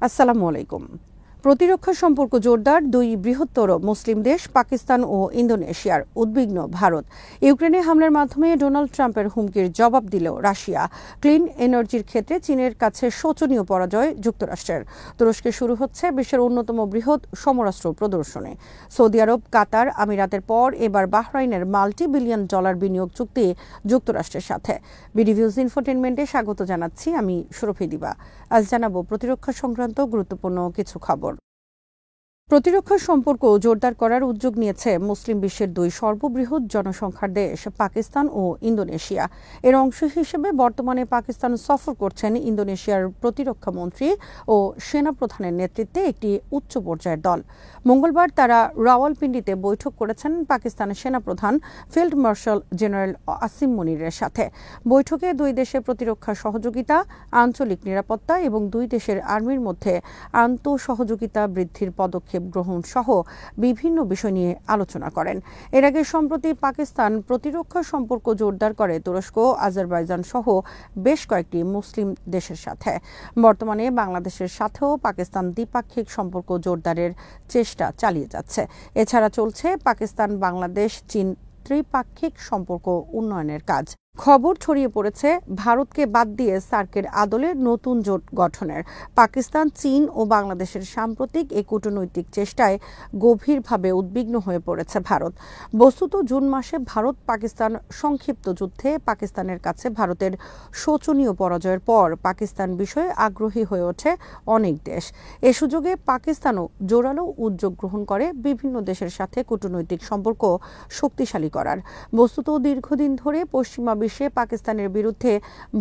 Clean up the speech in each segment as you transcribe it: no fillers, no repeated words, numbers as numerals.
আসসালামু আলাইকুম। প্রতিরক্ষা সম্পর্ক জোরদার দুই বৃহত্তর মুসলিম দেশ পাকিস্তান ও ইন্দোনেশিয়ার উদ্বিগ্ন ভারত। ইউক্রেনে হামলার মাধ্যমে ডোনাল্ড ট্রাম্পের হুমকির জবাব দিল রাশিয়া। ক্লিন এনার্জির ক্ষেত্রে চীনের কাছে শোচনীয় পরাজয় যুক্তরাষ্ট্রের। তুরস্কে শুরু হচ্ছে বিশ্বের অন্যতম বৃহৎ সমরাস্ত্র প্রদর্শনী। সৌদি আরব, কাতার, আমিরাতের পর এবার বাহরাইনের মাল্টি-বিলিয়ন ডলার বিনিয়োগ চুক্তি যুক্তরাষ্ট্রের সাথে। বিডিভিউজ ইনফোটেনমেন্টে স্বাগত জানাচ্ছি আমি সুরভি দিবা। আজ জানাবো প্রতিরক্ষা সংক্রান্ত গুরুত্বপূর্ণ কিছু খবর। প্রতিরক্ষা সম্পর্ক জোরদার করার উদ্যোগ নিয়েছে মুসলিম বিশ্বের দুই সর্ববৃহৎ জনসংখ্যার দেশ পাকিস্তান ও ইন্দোনেশিয়া। এর অংশ হিসেবে বর্তমানে পাকিস্তান সফর করছেন ইন্দোনেশিয়ার প্রতিরক্ষা মন্ত্রী ও সেনাপ্রধানের নেতৃত্বে একটি উচ্চ পর্যায়ের দল। মঙ্গলবার তারা রাওয়ালপিন্ডিতে বৈঠক করেছেন পাকিস্তানের সেনাপ্রধান ফিল্ড মার্শাল জেনারেল আসিম মুনিরের সাথে। বৈঠকে দুই দেশের প্রতিরক্ষা সহযোগিতা, আঞ্চলিক নিরাপত্তা এবং দুই দেশের আর্মির মধ্যে আন্তঃসহযোগিতা বৃদ্ধির পদক্ষেপ গ্রহণ সহ বিভিন্ন বিষয় নিয়ে আলোচনা করেন। এর আগে সম্প্রতি পাকিস্তান প্রতিরক্ষা সম্পর্ক জোরদার করে তুরস্ক, আজারবাইজান সহ বেশ কয়েকটি মুসলিম দেশের সাথে। বর্তমানে বাংলাদেশের সাথেও পাকিস্তান দ্বিপাক্ষিক সম্পর্ক জোরদারের চেষ্টা চালিয়ে যাচ্ছে। এছাড়া চলছে পাকিস্তান, বাংলাদেশ, চীন ত্রিপাক্ষিক সম্পর্ক উন্নয়নের কাজ। খবর ছড়িয়ে পড়েছে ভারতকে বাদ দিয়ে সার্কের আদলে নতুন জোট গঠনের। পাকিস্তান, চীন ও বাংলাদেশের সাম্প্রতিক এই কূটনৈতিক চেষ্টায় গভীরভাবে উদ্বিগ্ন হয়ে পড়েছে ভারত। বস্তুত জুন মাসে ভারত পাকিস্তান সংক্ষিপ্ত যুদ্ধে পাকিস্তানের কাছে ভারতের শোচনীয় পরাজয়ের পর পাকিস্তান বিষয়ে আগ্রহী হয়ে ওঠে অনেক দেশ। এ সুযোগে পাকিস্তানও জোরালো উদ্যোগ গ্রহণ করে বিভিন্ন দেশের সাথে কূটনৈতিক সম্পর্ক শক্তিশালী করার। বস্তুত দীর্ঘদিন ধরে পশ্চিমা বিশ্বে পাকিস্তানের বিরুদ্ধে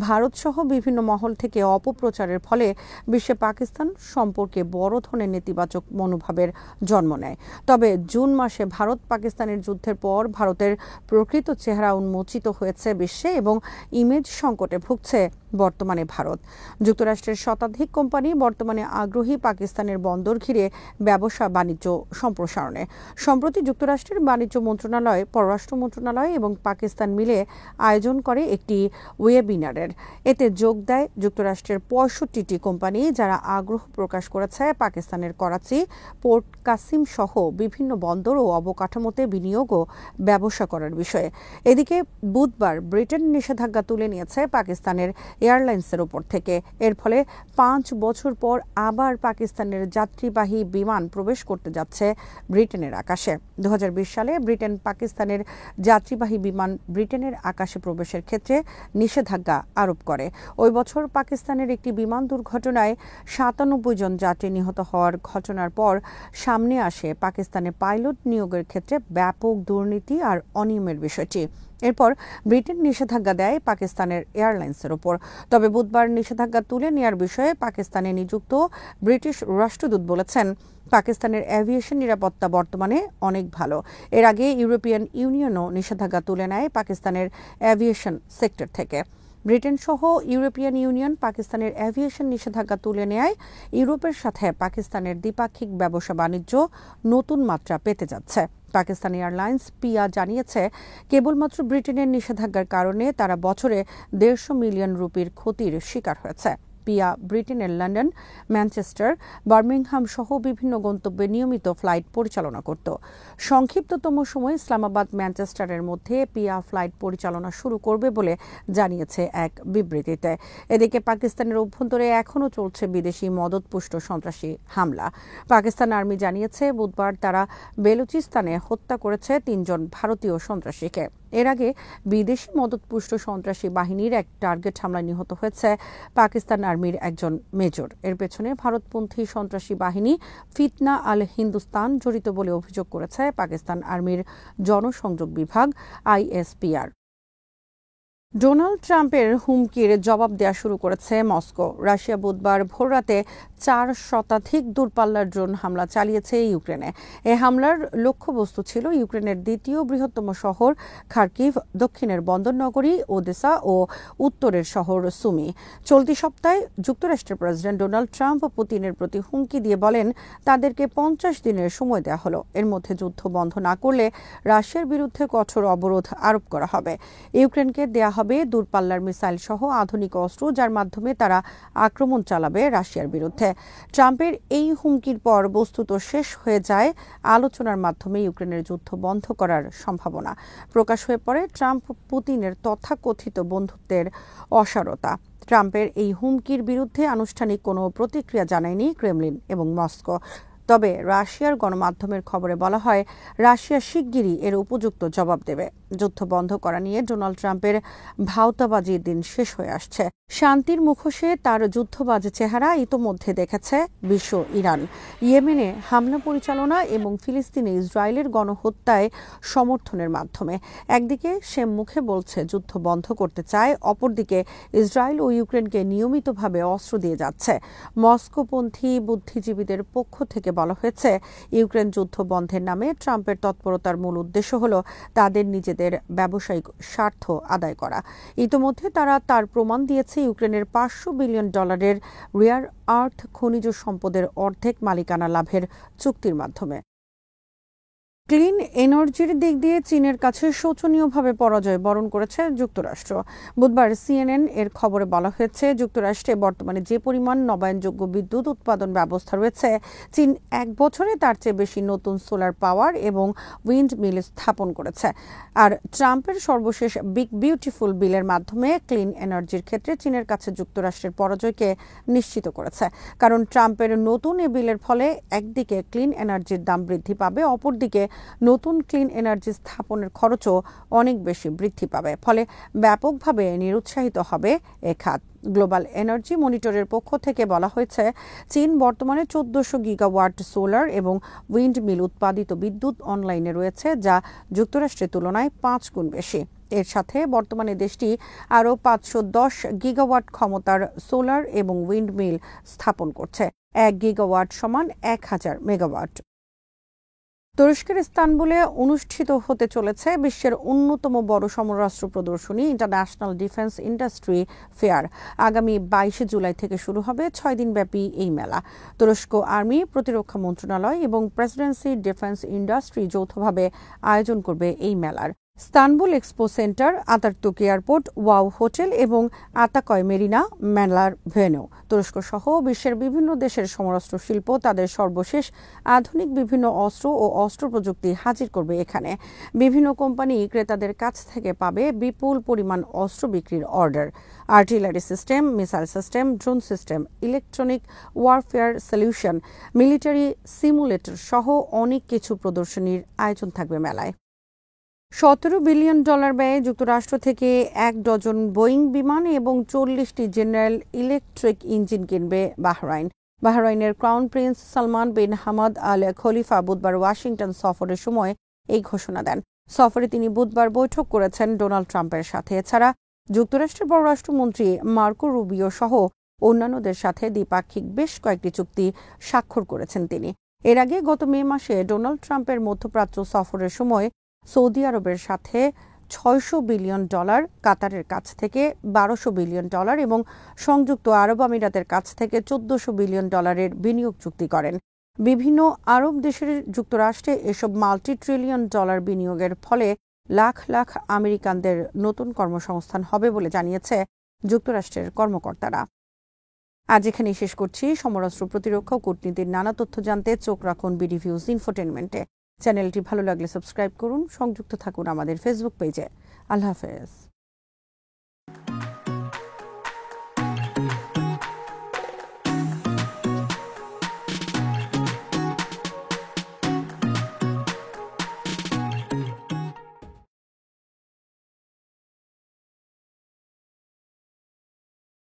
ভারতসহ বিভিন্ন মহল থেকে অপপ্রচারের ফলে বিশ্বে পাকিস্তান সম্পর্কে বড় ধরনের নেতিবাচক মনোভাবের জন্ম নেয়। তবে জুন মাসে ভারত পাকিস্তানের যুদ্ধের পর ভারতের প্রকৃত চেহারা উন্মোচিত হয়েছে বিশ্বে এবং ইমেজ সংকটে ভুগছে বর্তমানে ভারত। যুক্তরাষ্ট্রের শতাধিক কোম্পানি বর্তমানে আগ্রহী পাকিস্তানের বন্দর ঘিরে ব্যবসা বাণিজ্য সম্প্রসারণে। সম্প্রতি যুক্তরাষ্ট্রের বাণিজ্য মন্ত্রণালয়, পররাষ্ট্র মন্ত্রণালয় এবং পাকিস্তান মিলে আয়োজন করে একটি ওয়েবিনারের। এতে যোগ দেয় যুক্তরাষ্ট্রের ৬৫টি কোম্পানি, যারা আগ্রহ প্রকাশ করেছে পাকিস্তানের করাচি, পোর্ট কাসিম সহ বিভিন্ন বন্দর ও অবকাঠামোতে বিনিয়োগ ও ব্যবসা করার বিষয়ে। এদিকে বুধবার ব্রিটেন নিষেধাজ্ঞা তুলে নিয়েছে পাকিস্তানের এয়ারলাইন্সের ওপর থেকে। এর ফলে ৫ বছর পর আবার পাকিস্তানের যাত্রীবাহী বিমান প্রবেশ করতে যাচ্ছে ব্রিটেনের আকাশে। ২০২০ সালে ব্রিটেন পাকিস্তানের যাত্রীবাহী বিমান ব্রিটেনের আকাশে প্রবেশের ক্ষেত্রে নিষেধাজ্ঞা আরোপ করে। ওই বছর পাকিস্তানের একটি বিমান দুর্ঘটনায় ৯৭ জন যাত্রী নিহত হওয়ার ঘটনার পর সামনে আসে পাকিস্তানে পাইলট নিয়োগের ক্ষেত্রে ব্যাপক দুর্নীতি আর অনিয়মের বিষয়টি। এরপর ব্রিটেন নিষেধাজ্ঞা দেয় পাকিস্তানের এয়ারলাইন্সের ওপর। তবে বুধবার নিষেধাজ্ঞা তুলে নেওয়ার বিষয়ে পাকিস্তানে নিযুক্ত ব্রিটিশ রাষ্ট্রদূত বলেছেন, পাকিস্তানের এভিয়েশন নিরাপত্তা বর্তমানে অনেক ভালো। এর আগে ইউরোপিয়ান ইউনিয়নও নিষেধাজ্ঞা তুলে নেয় পাকিস্তানের এভিয়েশন সেক্টর থেকে। ব্রিটেন সহ ইউরোপিয়ান ইউনিয়ন পাকিস্তানের এভিয়েশন নিষেধাজ্ঞা তুলে নেয় ইউরোপের সাথে পাকিস্তানের দ্বিপাক্ষিক ব্যবসা বাণিজ্য নতুন মাত্রা পেতে যাচ্ছে। পাকিস্তান এয়ারলাইন্স পিয়া জানিয়েছে, কেবলমাত্র ব্রিটেনের নিষেধাজ্ঞার কারণে তারা বছরে ১৫০ মিলিয়ন রুপির ক্ষতির শিকার হয়েছে। পিয়া ব্রিটেনের লন্ডন, ম্যানচেস্টার, বার্মিংহাম সহ বিভিন্ন গন্তব্যে নিয়মিত ফ্লাইট পরিচালনা করত। সংক্ষিপ্ততম সময় ইসলামাবাদ ম্যানচেস্টারের মধ্যে পিয়া ফ্লাইট পরিচালনা শুরু করবে বলে জানিয়েছে এক বিবৃতিতে। এদিকে পাকিস্তানের অভ্যন্তরে এখনও চলছে বিদেশি মদতপুষ্ট সন্ত্রাসী হামলা। পাকিস্তান আর্মি জানিয়েছে বুধবার তারা বেলুচিস্তানে হত্যা করেছে ৩ জন ভারতীয় সন্ত্রাসীকে। এর আগে বিদেশি মদতপুষ্ট সন্ত্রাসী বাহিনীর এক টার্গেট হামলায় নিহত হয়েছে পাকিস্তান আর্মির একজন মেজর। এর পেছনে ভারতপন্থী সন্ত্রাসী বাহিনী ফিতনা আল হিন্দুস্তান জড়িত বলে অভিযোগ করেছে পাকিস্তান আর্মির জনসংযোগ বিভাগ ISPR। ডোনাল্ড ট্রাম্পের হুমকির জবাব দেওয়া শুরু করেছে মস্কো। রাশিয়া বুধবার ভোররাতে ৪ শতাধিক দূরপাল্লার ড্রোন হামলা চালিয়েছে ইউক্রেনে। এ হামলার লক্ষ্যবস্তু ছিল ইউক্রেনের দ্বিতীয় বৃহত্তম শহর খার্কিভ, দক্ষিণের বন্দরনগরী ওদেসা ও উত্তরের শহর সুমি। চলতি সপ্তাহে যুক্তরাষ্ট্রের প্রেসিডেন্ট ডোনাল্ড ট্রাম্প পুতিনের প্রতি হুমকি দিয়ে বলেন, তাদেরকে ৫০ দিনের সময় দেওয়া হলো। এর মধ্যে যুদ্ধ বন্ধ না করলে রাশিয়ার বিরুদ্ধে কঠোর অবরোধ আরোপ করা হবে। ইউক্রেনকে দেয়া হবে দূরপাল্লার মিসাইল সহ আধুনিক অস্ত্র, যার মাধ্যমে তারা আক্রমণ চালাবে রাশিয়ার বিরুদ্ধে। ট্রাম্পের এই হুমকির পর বস্তুত শেষ হয়ে যায় আলোচনার মাধ্যমে ইউক্রেনের যুদ্ধ বন্ধ করার সম্ভাবনা। প্রকাশ হয়ে পড়ে ট্রাম্প পুতিনের তথাকথিত বন্ধুত্বের অসারতা। ট্রাম্পের এই হুমকির বিরুদ্ধে আনুষ্ঠানিক কোনো প্রতিক্রিয়া জানায়নি ক্রেমলিন এবং মস্কো। তবে রাশিয়ার গণমাধ্যমের খবরে বলা হয়, রাশিয়া শিগগিরই এর উপযুক্ত জবাব দেবে। যুদ্ধ বন্ধ করা নিয়ে ডোনাল্ড ট্রাম্পের ভাওতাবাজির দিন শেষ হয়ে আসছে। শান্তির মুখোশে তার যুদ্ধবাজ চেহারা ইতোমধ্যে দেখেছে বিশ্ব। ইরান ইয়েমেনে হামলা পরিচালনা এবং ফিলিস্তিনে ইসরায়েলের গণহত্যায় সমর্থনের মাধ্যমে একদিকে সে মুখে বলছে যুদ্ধ বন্ধ করতে চায়, অপরদিকে ইসরায়েল ও ইউক্রেনকে নিয়মিতভাবে অস্ত্র দিয়ে যাচ্ছে। মস্কোপন্থী বুদ্ধিজীবীদের পক্ষ থেকে বলা হয়েছে, ইউক্রেন যুদ্ধ বন্ধের নামে ট্রাম্পের তৎপরতার মূল উদ্দেশ্য হল তাদের নিজেদের ব্যবসায়িক স্বার্থ আদায় করা। ইতোমধ্যে তারা তার প্রমাণ দিয়েছে ইউক্রেনের $500 বিলিয়ন রেয়ার আর্থ খনিজ সম্পদের অর্ধেক মালিকানা লাভের চুক্তির মাধ্যমে। ক্লিন এনার্জির দিক দিয়ে চীনের কাছে শোচনীয়ভাবে পরাজয় বরণ করেছে যুক্তরাষ্ট্র। বুধবার সিএনএন এর খবরে বলা হয়েছে, যুক্তরাষ্ট্রে বর্তমানে যে পরিমাণ নবায়নযোগ্য বিদ্যুৎ উৎপাদন ব্যবস্থা রয়েছে, চীন 1 বছরে তার চেয়ে বেশি নতুন সোলার পাওয়ার এবং উইন্ড মিল স্থাপন করেছে। আর ট্রাম্পের সর্বশেষ বিগ বিউটিফুল বিলের মাধ্যমে ক্লিন এনার্জির ক্ষেত্রে চীনের কাছে যুক্তরাষ্ট্রের পরাজয়কে নিশ্চিত করেছে। কারণ ট্রাম্পের নতুন এ বিলের ফলে একদিকে ক্লিন এনার্জির দাম বৃদ্ধি পাবে, অপরদিকে নতুন ক্লিন এনার্জি স্থাপনের খরচও অনেক বেশি বৃদ্ধি পাবে। ফলে ব্যাপকভাবে নিরুৎসাহিত হবে এ খাত। গ্লোবাল এনার্জি মনিটরের পক্ষ থেকে বলা হয়েছে, চীন বর্তমানে 1400 গিগাওয়াট সোলার এবং উইন্ড মিল উৎপাদিত বিদ্যুৎ অনলাইনে রয়েছে, যা যুক্তরাষ্ট্রের তুলনায় 5 গুণ বেশি। এর সাথে বর্তমানে দেশটি আরও 510 গিগাওয়াট ক্ষমতার সোলার এবং উইন্ড মিল স্থাপন করছে। 1 গিগাওয়াট সমান 1000 মেগাওয়াট। তুরস্কের ইস্তানবুলে অনুষ্ঠিত হতে চলেছে বিশ্বের অন্যতম বড় সমরাস্ত্র প্রদর্শনী ইন্টারন্যাশনাল ডিফেন্স ইন্ডাস্ট্রি ফেয়ার। আগামী 22 জুলাই থেকে শুরু হবে 6 দিনব্যাপী এই মেলা। তুরস্ক আর্মি, প্রতিরক্ষা মন্ত্রণালয় এবং প্রেসিডেন্সি ডিফেন্স ইন্ডাস্ট্রি যৌথভাবে আয়োজন করবে এই মেলার। Istanbul expo centre, Ataturk airport, wow hotel এবং আতাকয় মেরিনা মেলার ভেন্যু। তুরস্ক সহ বিশ্বের বিভিন্ন দেশের সমরাস্ত্র শিল্প তাদের সর্বশেষ আধুনিক বিভিন্ন অস্ত্র ও অস্ত্র প্রযুক্তি হাজির করবে এখানে। বিভিন্ন কোম্পানি ক্রেতাদের কাছ থেকে পাবে বিপুল পরিমাণ অস্ত্র বিক্রির order. Artillery system, missile system, drone system, electronic warfare solution, military simulator সহ অনেক কিছু প্রদর্শনীর আয়োজন থাকবে মেলায়। $17 বিলিয়ন ব্যয়ে যুক্তরাষ্ট্র থেকে 1 ডজন বোয়িং বিমান এবং 40টি জেনারেল ইলেকট্রিক ইঞ্জিন কিনবে বাহরাইন। বাহরাইনের crown prince Salman bin Hamad al Khalifa বুধবার ওয়াশিংটন সফরের সময় এই ঘোষণা দেন। সফরে তিনি বুধবার বৈঠক করেছেন ডোনাল্ড ট্রাম্পের সাথে। এছাড়া যুক্তরাষ্ট্রের পররাষ্ট্রমন্ত্রী মার্কো রুবিও সহ অন্যান্যদের সাথে দ্বিপাক্ষিক বেশ কয়েকটি চুক্তি স্বাক্ষর করেছেন তিনি। এর আগে গত মে মাসে ডোনাল্ড ট্রাম্পের মধ্যপ্রাচ্য সফরের সময় সৌদি আরবের সাথে $600 বিলিয়ন, কাতারের কাছ থেকে $1200 বিলিয়ন এবং সংযুক্ত আরব আমিরাতের কাছ থেকে $1400 বিলিয়ন বিনিয়োগ চুক্তি করেন। বিভিন্ন আরব দেশের যুক্তরাষ্ট্রে এসব মাল্টি ট্রিলিয়ন ডলার বিনিয়োগের ফলে লাখ লাখ আমেরিকানদের নতুন কর্মসংস্থান হবে বলে জানিয়েছে যুক্তরাষ্ট্রের কর্মকর্তারা। আজ এখানেই শেষ করছি। সমরাস্ত্র, প্রতিরক্ষা ও কূটনীতির নানা তথ্য জানতে চোখ রাখুন বিডি ভিউজ ইনফোটেনমেন্টে। চ্যানেলটি ভালো লাগলে সাবস্ক্রাইব করুন, সংযুক্ত থাকুন আমাদের ফেসবুক পেজে। আল্লাহ হাফেজ।